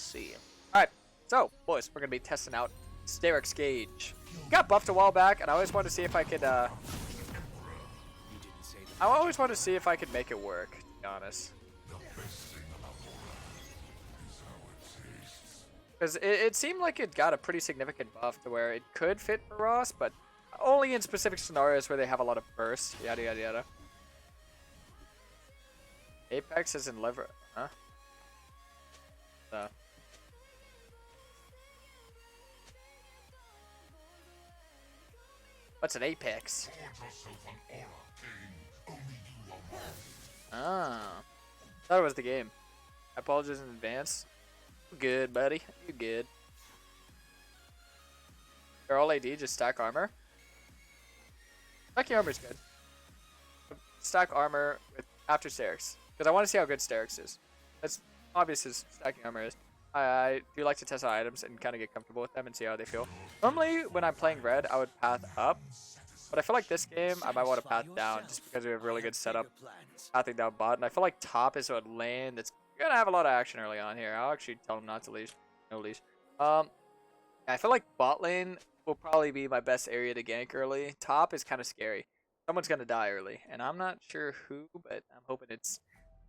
see. Alright, so, boys, we're going to be testing out STERAKS Gage. Got buffed a while back, and I always wanted to see if I could, make it work, to be honest. Because it seemed like it got a pretty significant buff to where it could fit for Ross, but only in specific scenarios where they have a lot of burst, yada yada yada. Apex is in lever, huh? What's an Apex? Ah, thought it was the game. I apologize in advance. You good, buddy. You good. They're all AD, just stack armor. Stacking armor's good. Stack armor with after STERAKS, because I want to see how good STERAKS is. That's obvious as stacking armor is. I do like to test out items and kind of get comfortable with them and see how they feel. Normally, when I'm playing red, I would path up. But I feel like this game, I might want to path down just because we have really good setup pathing down bot. And I feel like top is a lane that's going to have a lot of action early on here. I'll actually tell them not to leash. No leash. I feel like bot lane will probably be my best area to gank early. Top is kind of scary. Someone's going to die early. And I'm not sure who, but I'm hoping it's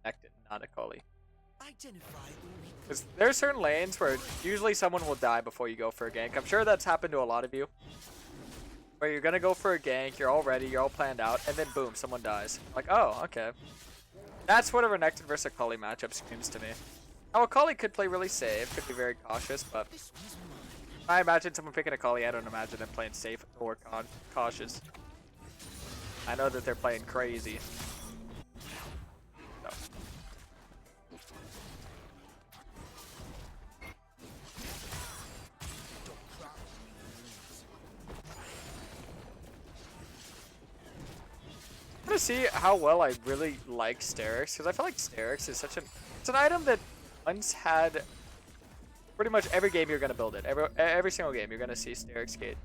connected, not a Kali. Because there are certain lanes where usually someone will die before you go for a gank. I'm sure that's happened to a lot of you. Where you're going to go for a gank, you're all ready, you're all planned out, and then boom, someone dies. Like, oh, okay. That's what a Renekton versus a Kali matchup screams to me. Now, a Kali could play really safe, could be very cautious, but I imagine someone picking a Kali, I don't imagine them playing safe or cautious. I know that they're playing crazy. So. I'm gonna see how well I really like STERAKS, because I feel like STERAKS is such it's an item that once had pretty much every game you're gonna build it. Every single game you're gonna see STERAKS Gate.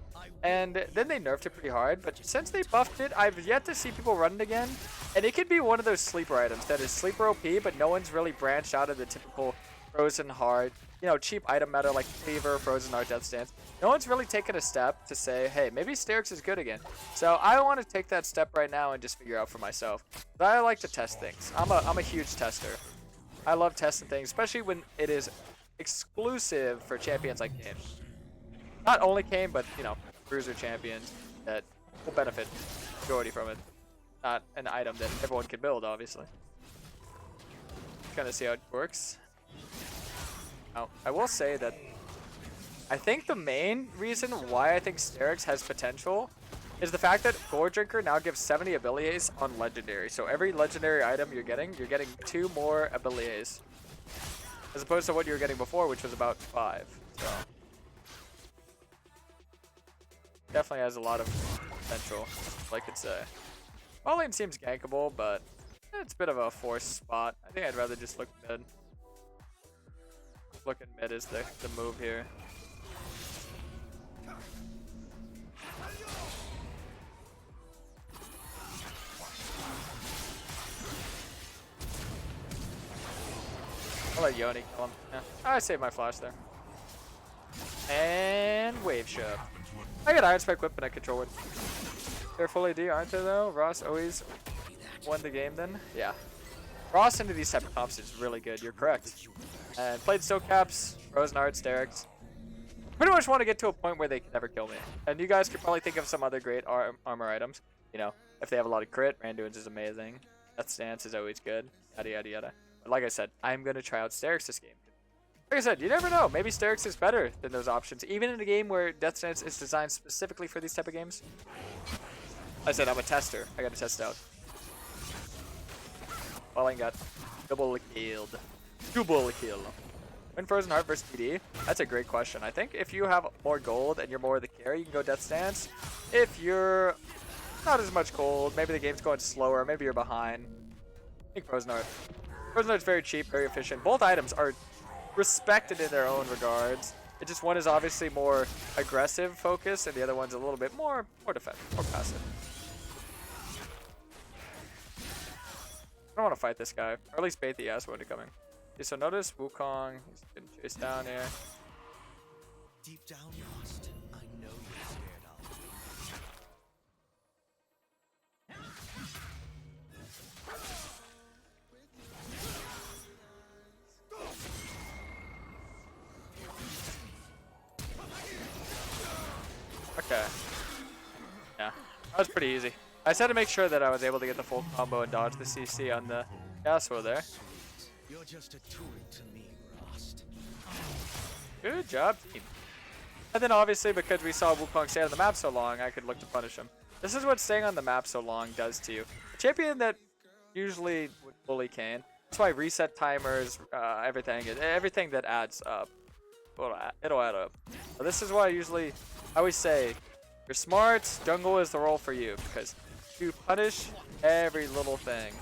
And then they nerfed it pretty hard, but since they buffed it, I've yet to see people run it again. And it could be one of those sleeper items that is sleeper OP, but no one's really branched out of the typical Frozen Heart, you know, cheap item meta like Cleaver, Frozen Heart, Death Stance. No one's really taken a step to say, hey, maybe STERAKS is good again. So I want to take that step right now and just figure out for myself. But I like to test things. I'm a huge tester. I love testing things, especially when it is exclusive for champions like Kayn. Not only Kayn, but, you know, bruiser champions that will benefit majority from it. Not an item that everyone can build, obviously. Kind of see how it works. Now, I will say that I think the main reason why I think STERAKS has potential is the fact that Gore Drinker now gives 70 abilities on legendary. So every legendary item you're getting 2 more abilities. As opposed to what you were getting before, which was about 5. So definitely has a lot of potential, like I could say. All lane seems gankable, but it's a bit of a forced spot. I think I'd rather just look mid. Looking mid is the move here. I'll let Yoni kill him. Yeah, I saved my flash there. And wave shove. I got Iron Spike whip and I control it. They're full AD, aren't they though? Ross always won the game then? Yeah. Ross into these type of comps is really good, you're correct. And played Soak Caps, Frozen Heart, STERAKS. Pretty much want to get to a point where they can never kill me. And you guys could probably think of some other great armor items. You know, if they have a lot of crit, Randuin's is amazing. Death Stance is always good. Yada yada yada. But like I said, I'm going to try out STERAKS this game. Like I said, you never know. Maybe STERAKS is better than those options. Even in a game where Death Stance is designed specifically for these type of games. Like I said, I'm a tester. I got to test it out. Well, I got double killed. Double kill. Win Frozen Heart versus PD? That's a great question. I think if you have more gold and you're more of the carry, you can go Death Stance. If you're not as much gold, maybe the game's going slower, maybe you're behind. I think Frozen Heart. Frozen Heart's very cheap, very efficient. Both items are respected in their own regards. It just one is obviously more aggressive focus, and the other one's a little bit more defensive, more passive. I don't want to fight this guy, or at least bait the ass when coming. Okay, so notice Wukong. He's getting chased down here. Deep down, lost. I know you're scared of me. Okay. Yeah, that was pretty easy. I just had to make sure that I was able to get the full combo and dodge the CC on the Yasuo there. You're just a tool to me, Rust. Good job, team. And then obviously because we saw Wukong stay on the map so long, I could look to punish him. This is what staying on the map so long does to you. A champion that usually would bully Kayn. That's why reset timers, everything that adds up, it'll add up. But this is why I always say, you're smart, jungle is the role for you because you punish every little thing.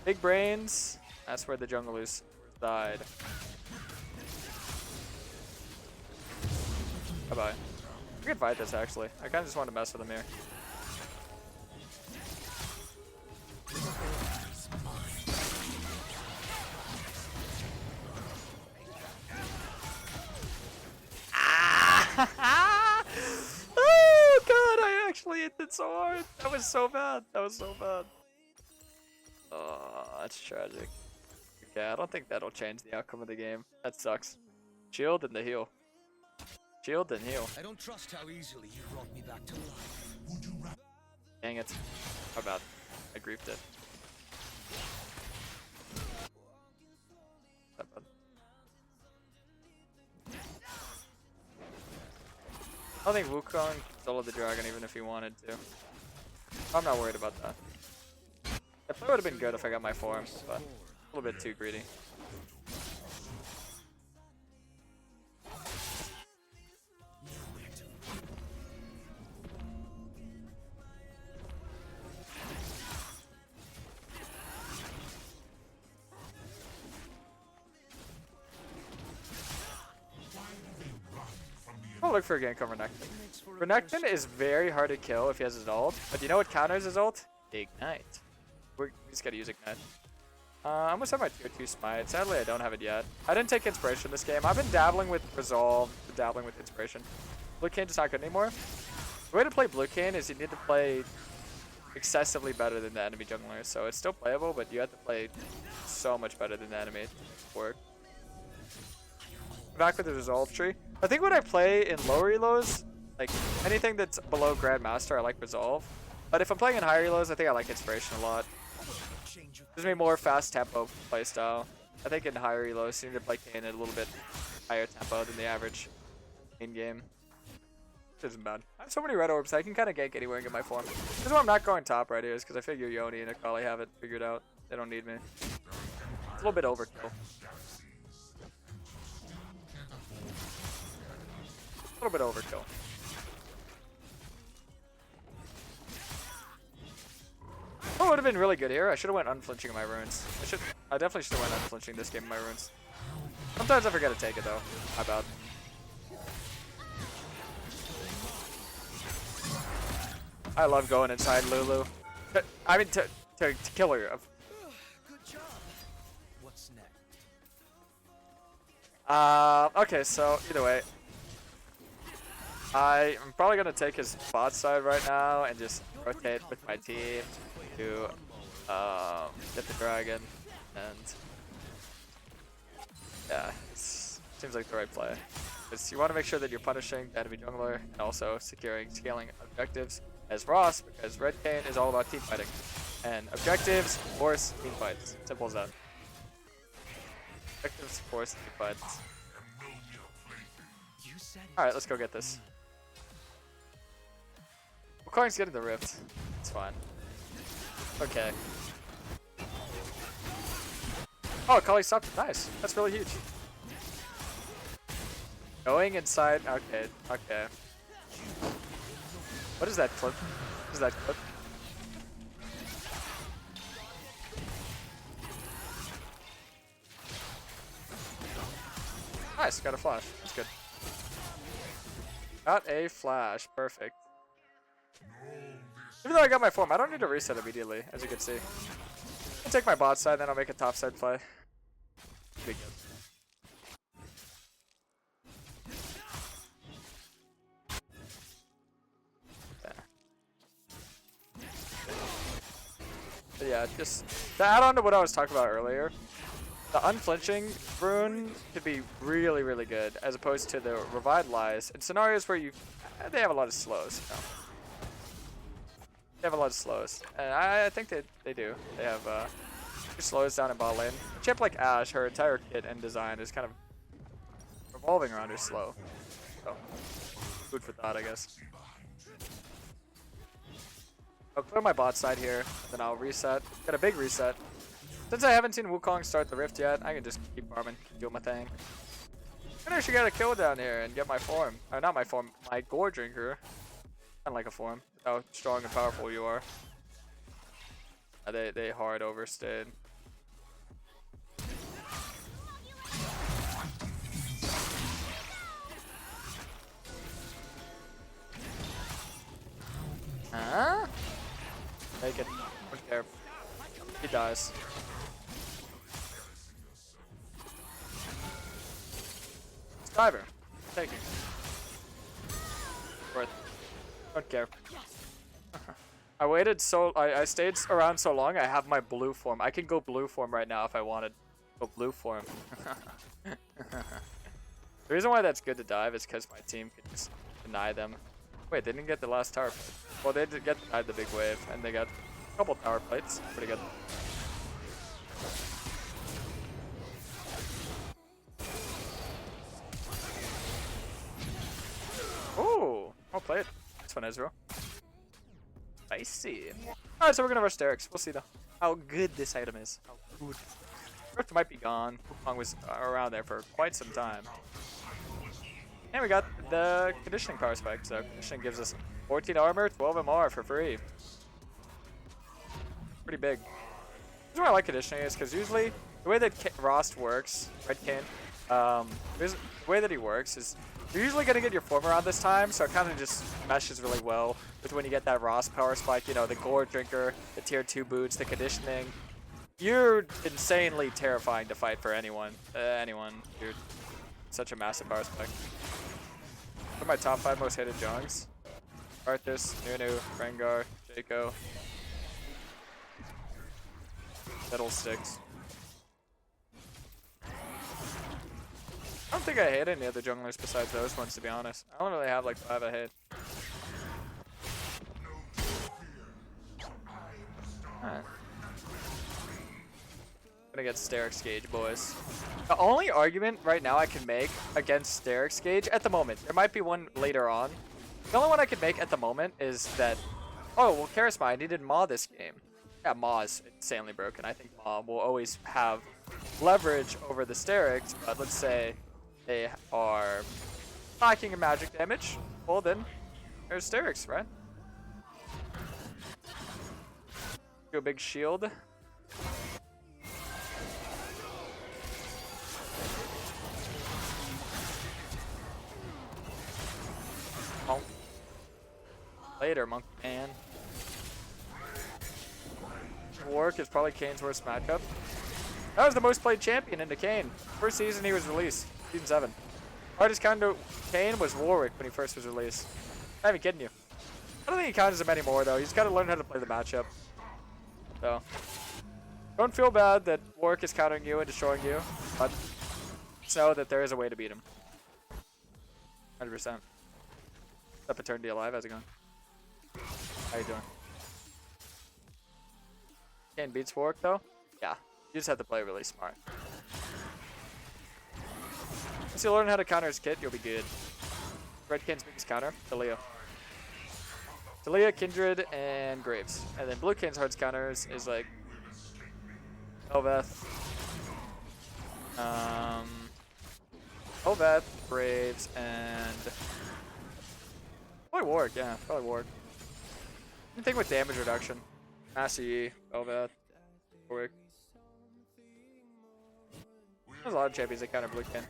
Big brains, that's where the junglers reside. Bye-bye. We could fight this actually. I kind of just want to mess with him here. Oh god, I actually hit it so hard. That was so bad. That was so bad. Oh, that's tragic. Okay, I don't think that'll change the outcome of the game. That sucks. Shield and the heal. Shield and heal. I don't trust how easily you brought me back to life. Dang it. My bad. I griefed it. That bad. I don't think Wukong can solo the dragon even if he wanted to. I'm not worried about that. That play would have been good if I got my form, but a little bit too greedy. I'll look for a gank on Renekton. Renekton is very hard to kill if he has his ult, but you know what counters his ult? Ignite. We just gotta use Ignite. I almost have my tier 2 smite. Sadly, I don't have it yet. I didn't take inspiration this game. I've been dabbling with Resolve, dabbling with inspiration. Blue Kayn is not good anymore. The way to play Blue Kayn is you need to play excessively better than the enemy jungler. So it's still playable, but you have to play so much better than the enemy to work. Back with the Resolve tree. I think when I play in lower elos, like anything that's below Grandmaster, I like Resolve. But if I'm playing in higher elos, I think I like Inspiration a lot. Gives me more fast tempo playstyle. I think in higher elos, you need to play Kayn at a little bit higher tempo than the average in game. Which isn't bad. I have so many red orbs, I can kind of gank anywhere and get my form. This is why I'm not going top right here, is because I figure Yoni and Akali have it figured out. They don't need me. It's a little bit overkill. A little bit overkill. Oh, it would have been really good here. I should have went unflinching in my runes. I definitely should have went unflinching this game in my runes. Sometimes I forget to take it though. My bad. I love going inside Lulu. I mean to kill her. Good job. What's next? Okay, so either way. I'm probably gonna take his bot side right now and just rotate with my team to get the dragon, and yeah, it seems like the right play. Because you want to make sure that you're punishing the enemy jungler and also scaling objectives as Ross, because Red Kayn is all about team fighting, and objectives force team fights. Simple as that. Objectives force team fights. All right, let's go get this. Wukong's getting the rift. It's fine. Okay. Oh, Kali stopped. Nice. That's really huge. Going inside. Okay. Okay. What is that clip? What is that clip? Nice. Got a flash. That's good. Got a flash. Perfect. Even though I got my form, I don't need to reset immediately, as you can see. I'll take my bot side, then I'll make a top side play. Pretty good. But yeah, just to add on to what I was talking about earlier, the unflinching rune could be really, really good as opposed to the revitalize in scenarios where they have a lot of slows. You know? They have a lot of slows, and I think they do. They have slows down in bot lane. A champ like Ashe, her entire kit and design is kind of revolving around her slow. So, food for thought, I guess. I'll clear my bot side here, then I'll reset. Got a big reset. Since I haven't seen Wukong start the Rift yet, I can just keep farming, do my thing. I actually got a kill down here and get my form. Or not my form, my gore drinker. Kind of like a form. How strong and powerful you are. They hard overstayed. Huh? Take it. Don't care. He dies. Diver. Take it. Worth. Don't care. I waited I stayed around so long, I have my blue form. I can go blue form right now if I wanted. Go blue form. The reason why that's good to dive is because my team can just deny them. Wait, they didn't get the last tower plate. Well, they did get denied the big wave, and they got a couple tower plates. Pretty good. Ooh, well played. This one, Ezreal. Spicy. Alright, so we're gonna rush STERAKS. We'll see though how good this item is. How good. Rift might be gone. Wukong was around there for quite some time. And we got the conditioning power spike. So conditioning gives us 14 armor, 12 MR for free. Pretty big. The reason why I like conditioning is because usually the way that Rost works, right, Kayn? The way that he works is you're usually going to get your form around this time, so it kind of just meshes really well with when you get that Rost power spike, you know, the gore drinker, the tier 2 boots, the conditioning. You're insanely terrifying to fight for anyone. Dude. Such a massive power spike. What are my top 5 most hated junks? Arthas, Nunu, Rengar, Jaco. Fiddlesticks. I don't think I hate any other junglers besides those ones, to be honest. I don't really have like 5 I hate. Alright. Gonna get STERAKS Gage, boys. The only argument right now I can make against STERAKS Gage at the moment, there might be one later on. The only one I can make at the moment is that, oh, well, Karasmai needed Maw this game. Yeah, Maw is insanely broken. I think Maw will always have leverage over the STERAKS, but let's say they are lacking in magic damage. Well, then there's STERAKS, right? Do a big shield. Monk. Later, Monk Man. Warwick is probably Kayn's worst matchup. That was the most played champion into Kayn. First season he was released, season 7. Hardest counter to Kayn was Warwick when he first was released. I'm not even kidding you. I don't think he counters him anymore though. He's got to learn how to play the matchup. So, don't feel bad that Warwick is countering you and destroying you, but just know that there is a way to beat him. 100%. Up Eternity Alive, how's it going? How you doing? Kayn beats Warwick though? Yeah. You just have to play really smart. Once you learn how to counter his kit, you'll be good. Red Kayn's biggest counter, Talia. Talia, Kindred, and Graves. And then Blue Kayn's hardest counters is like Elveth. Elveth, Graves, and probably Warwick, yeah, probably Warwick. Anything with damage reduction. Massey, Elveth, Warwick. There's a lot of champions that counter Blue Kayn.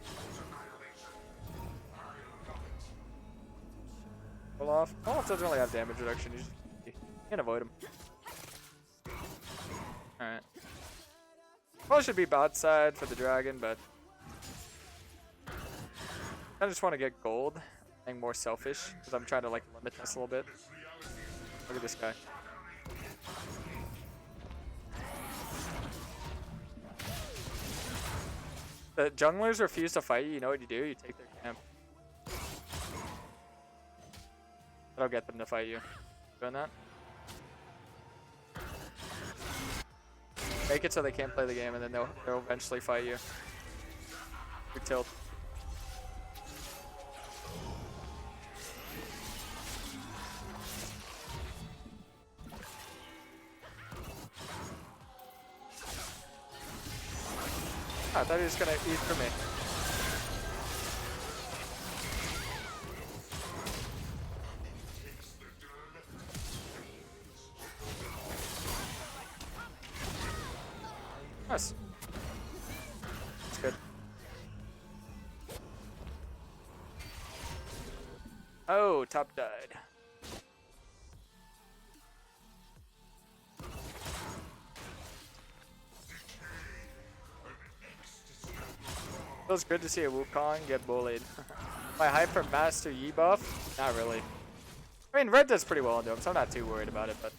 Olaf doesn't really have damage reduction. You can avoid him. Alright. Probably should be bot side for the dragon, but I just want to get gold. Being more selfish because I'm trying to like limit this a little bit. Look at this guy. The junglers refuse to fight you. You know what you do? You take their camp. That'll get them to fight you. Doing that. Make it so they can't play the game, and then they'll eventually fight you. You tilt. I thought he was gonna eat for me. Nice. That's good. Oh, top died. Feels good to see a Wukong get bullied. My hyper master Yi buff? Not really. I mean, red does pretty well into him, so I'm not too worried about it, but.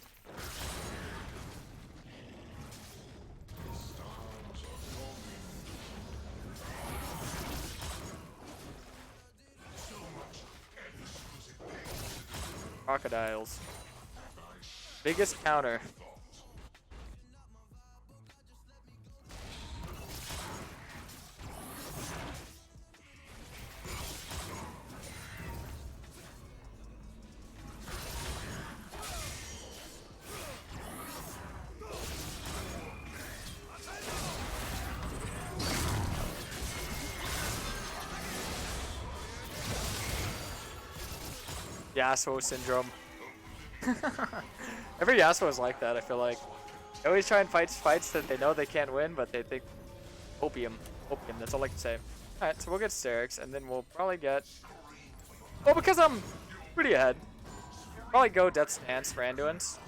Crocodiles. Biggest counter. Yasuo syndrome. Every Yasuo is like that, I feel like. They always try and fight fights that they know they can't win, but they think opium. Opium, that's all I can say. Alright, so we'll get STERAKS, and then we'll probably get... Well, because I'm pretty ahead. Probably go Death Stance, Randuin's.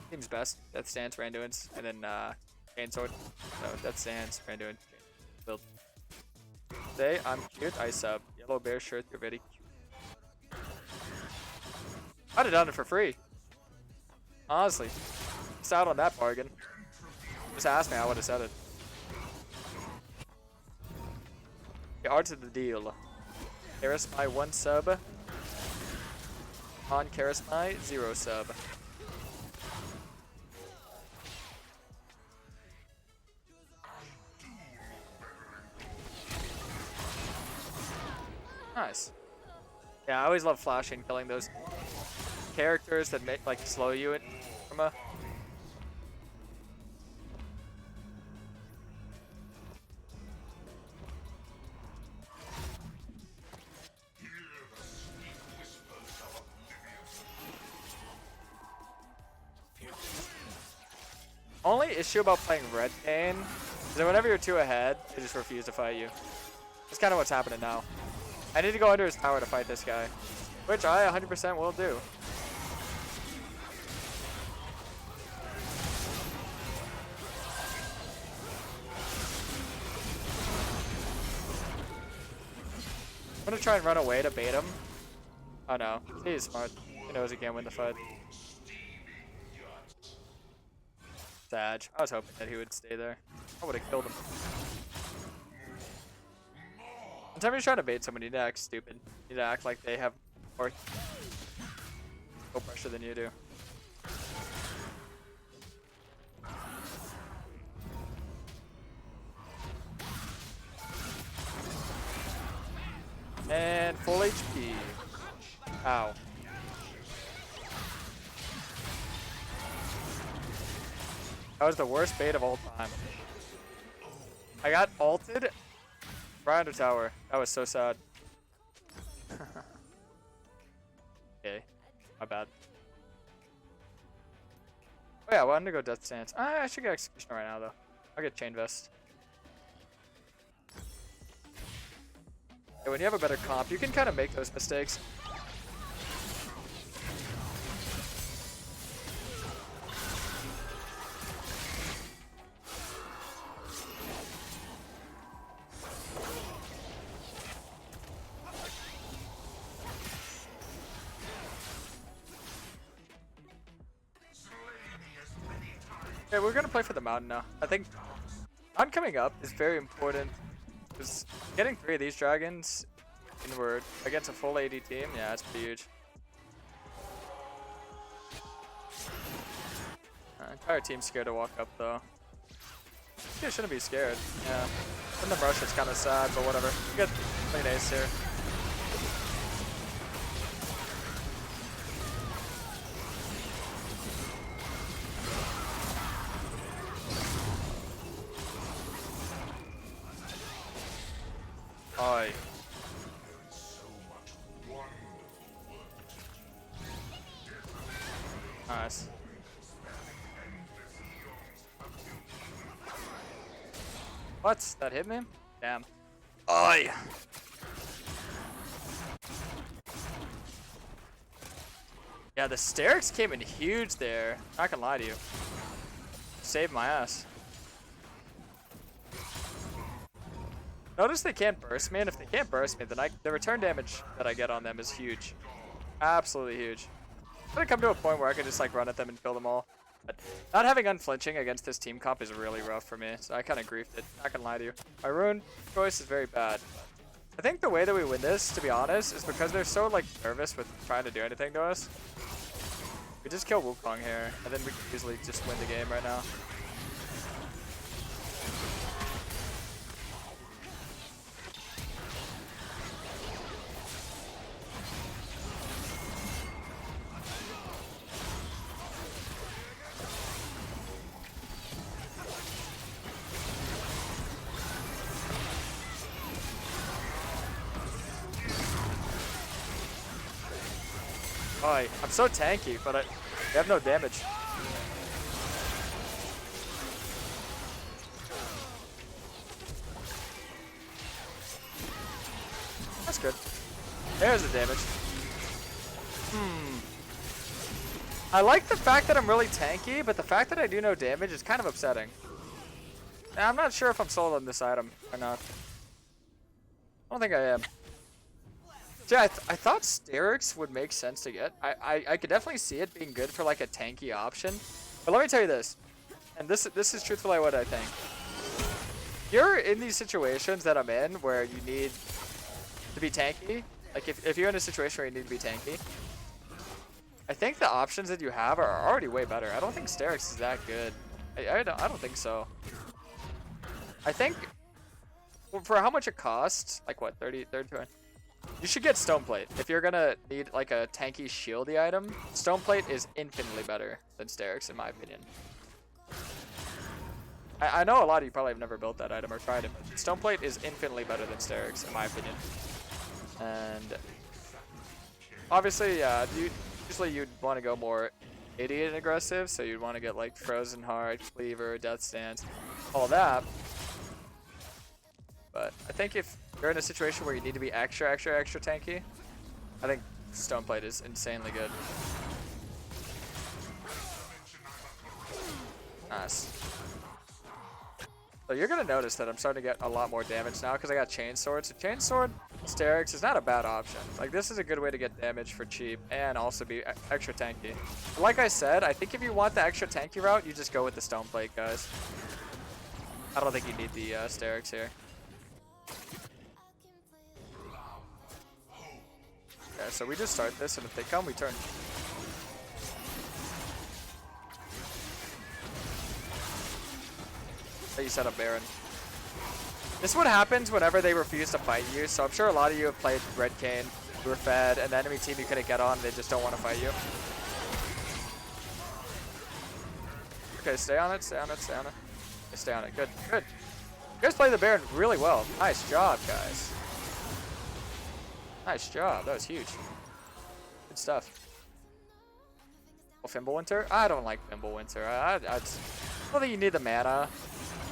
Seems best. Death Stance, Randuin's, and then Kayn Sword. So, Death Stance, Randuin, build. Say, I'm cute, I sub. Yellow bear shirt, you're very cute. I'd have done it for free. Honestly. Missed out on that bargain. Just ask me, I would have said it. The art of the deal. Karasmai 1 sub. On Karasmai 0 sub. Nice. Yeah, I always love flashing, killing those characters that make like slow you in from a. Only issue about playing red Kayn is that whenever you're 2 ahead, they just refuse to fight you. That's kind of what's happening now. I need to go under his tower to fight this guy, which I 100% will do. I'm gonna try and run away to bait him. Oh no, he's smart. He knows he can't win the fight. Sag. I was hoping that he would stay there. I would have killed him. Anytime you're trying to bait somebody, you need to act stupid. You need to act like they have more pressure than you do. And full HP. Ow. That was the worst bait of all time. I got ulted right under tower. That was so sad. Okay, my bad. Oh yeah, I wanted to go Death Stance. I should get Executioner right now though. I'll get Chain Vest. Yeah, when you have a better comp, you can kind of make those mistakes. Okay, we're gonna play for the mountain now. I think mountain coming up is very important. Because getting 3 of these dragons inward against a full AD team, yeah, it's pretty huge. Entire team's scared to walk up though. You shouldn't be scared. Yeah. In the rush, it's kind of sad, but whatever. We get clean ace here. Oi. Nice. What? That hit me? Damn. Oi. Yeah, the Steraks came in huge there. Not gonna lie to you. Saved my ass. Notice they can't burst me, and if they can't burst me, then the return damage that I get on them is huge. Absolutely huge. I'm gonna come to a point where I can just like run at them and kill them all. But not having unflinching against this team comp is really rough for me, so I kind of griefed it. Not gonna lie to you. My rune choice is very bad. I think the way that we win this, to be honest, is because they're so like nervous with trying to do anything to us. We just kill Wukong here, and then we can easily just win the game right now. Oh, I'm so tanky, but I have no damage. That's good. There's the damage. I like the fact that I'm really tanky, but the fact that I do no damage is kind of upsetting. And I'm not sure if I'm sold on this item or not. I don't think I am. Yeah, I thought STERAKS would make sense to get. I could definitely see it being good for like a tanky option. But let me tell you this, and this is truthfully what I think. You're in these situations that I'm in where you need to be tanky. Like if you're in a situation where you need to be tanky, I think the options that you have are already way better. I don't think STERAKS is that good. I don't think so. I think for how much it costs, like what, 30 20. You should get Stoneplate. If you're gonna need like a tanky shieldy item, Stoneplate is infinitely better than STERAKS in my opinion. I know a lot of you probably have never built that item or tried it, but Stoneplate is infinitely better than STERAKS in my opinion. And obviously, yeah, usually you'd want to go more idiot aggressive, so you'd want to get like Frozen Heart, Cleaver, Death Stance, all that. But I think if you're in a situation where you need to be extra tanky, I think Stoneplate is insanely good. Nice. So you're gonna notice that I'm starting to get a lot more damage now because I got Chainsword. So Chainsword, STERAKS is not a bad option. Like this is a good way to get damage for cheap and also be extra tanky. Like I said, I think if you want the extra tanky route, you just go with the Stoneplate, guys. I don't think you need the STERAKS here. Okay, so we just start this, and if they come, we turn. You set up Baron. This is what happens whenever they refuse to fight you, so I'm sure a lot of you have played Red Kayn, you were fed, and the enemy team you couldn't get on, they just don't want to fight you. Okay, stay on it, stay on it, stay on it. Okay, stay on it, good, good. You guys play the Baron really well. Nice job, guys. Nice job, that was huge. Good stuff. Oh, Fimbulwinter? I don't like Fimbulwinter. I don't think you need the mana.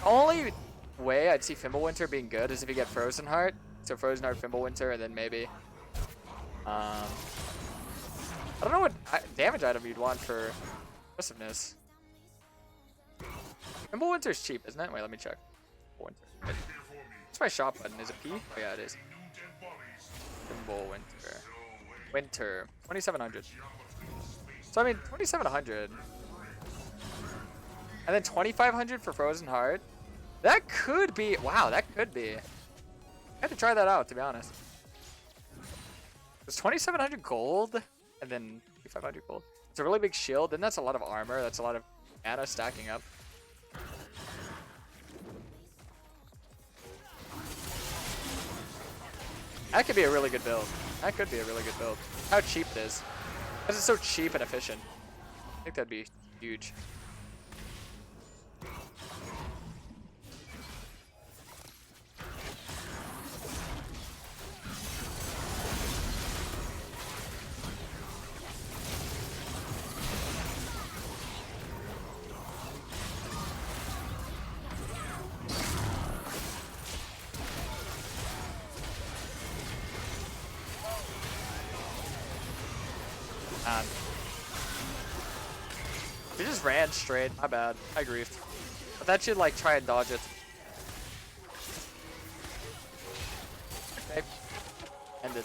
The only way I'd see Fimbulwinter being good is if you get Frozen Heart. So Frozen Heart, Fimbulwinter, and then maybe... I don't know what damage item you'd want for aggressiveness. Fimbulwinter's cheap, isn't it? Wait, let me check. Fimbulwinter. What's my shop button? Is it P? Oh yeah, it is. Fimbulwinter. Winter. 2700. So I mean, 2700. And then 2,500 for Frozen Heart. That could be, wow, that could be. I had to try that out, to be honest. It's 2,700 gold, and then 2,500 gold. It's a really big shield, then that's a lot of armor. That's a lot of mana stacking up. That could be a really good build. That could be a really good build. How cheap it is. Because it's so cheap and efficient. I think that'd be huge. We just ran straight. My bad. I griefed. But that should like try and dodge it. Okay. End it.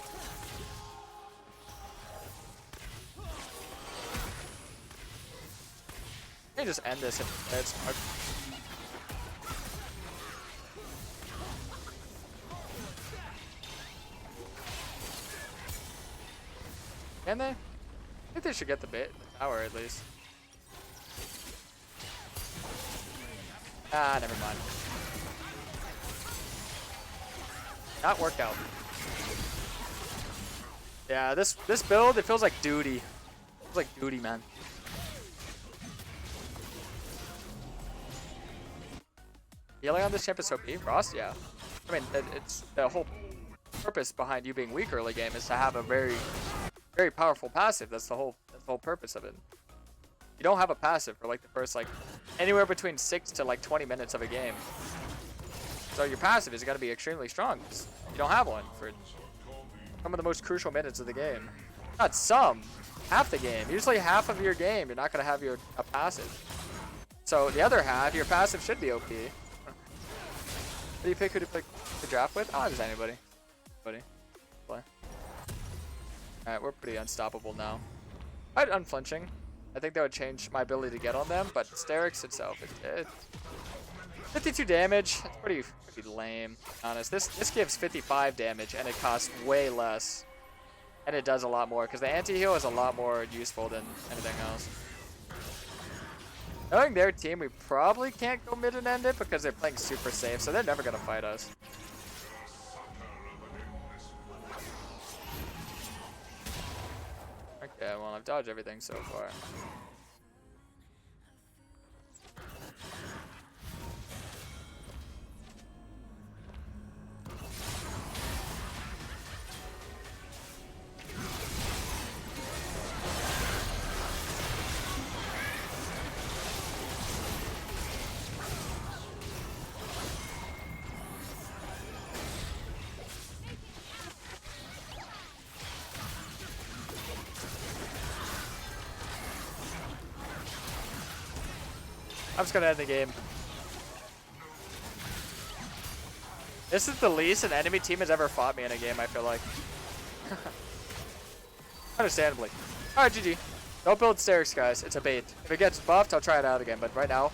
Let me just end this if it's smart. Can they? I think they should get the tower at least. Ah, never mind. Not worked out. Yeah, this build, it feels like duty. It feels like duty, man. Healing on this champ is OP. Ross, yeah. I mean, it's the whole purpose behind you being weak early game is to have a very, very powerful passive. That's the whole purpose of it. You don't have a passive for like the first like anywhere between 6 to like 20 minutes of a game. So your passive is going to be extremely strong. You don't have one for some of the most crucial minutes of the game. Not some, half the game. Usually half of your game, you're not going to have a passive. So the other half, your passive should be OP. Who do you pick? Who do you pick to draft with? Oh, just anybody. Anybody. Play. Alright, we're pretty unstoppable now. I'd unflinching. I think that would change my ability to get on them, but STERAKS itself, it's 52 damage. It's pretty lame, to be honest. This gives 55 damage, and it costs way less. And it does a lot more, because the anti-heal is a lot more useful than anything else. Knowing their team, we probably can't go mid and end it, because they're playing super safe, so they're never going to fight us. Okay, well, I've dodged everything so far. I'm just gonna end the game. This is the least an enemy team has ever fought me in a game, I feel like. Understandably. Alright, GG. Don't build STERAKS, guys. It's a bait. If it gets buffed, I'll try it out again, but right now,